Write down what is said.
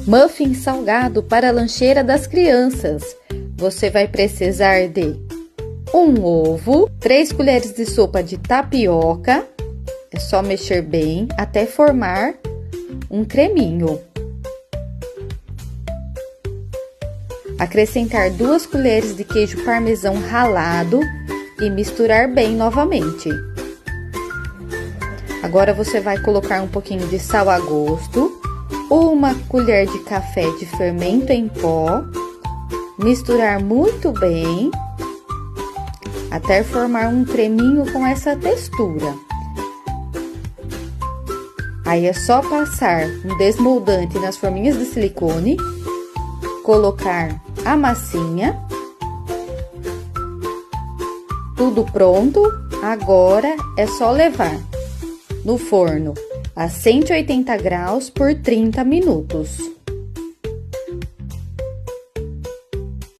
Muffin salgado para a lancheira das crianças. Você vai precisar de um ovo, 3 colheres de sopa de tapioca. É só mexer bem até formar um creminho. Acrescentar 2 colheres de queijo parmesão ralado e misturar bem novamente. Agora você vai colocar um pouquinho de sal a gosto, 1 colher de café de fermento em pó, misturar muito bem até formar um creminho com essa textura. Aí é só passar um desmoldante nas forminhas de silicone, colocar a massinha. Tudo pronto, agora é só levar no forno a 180 graus por 30 minutos.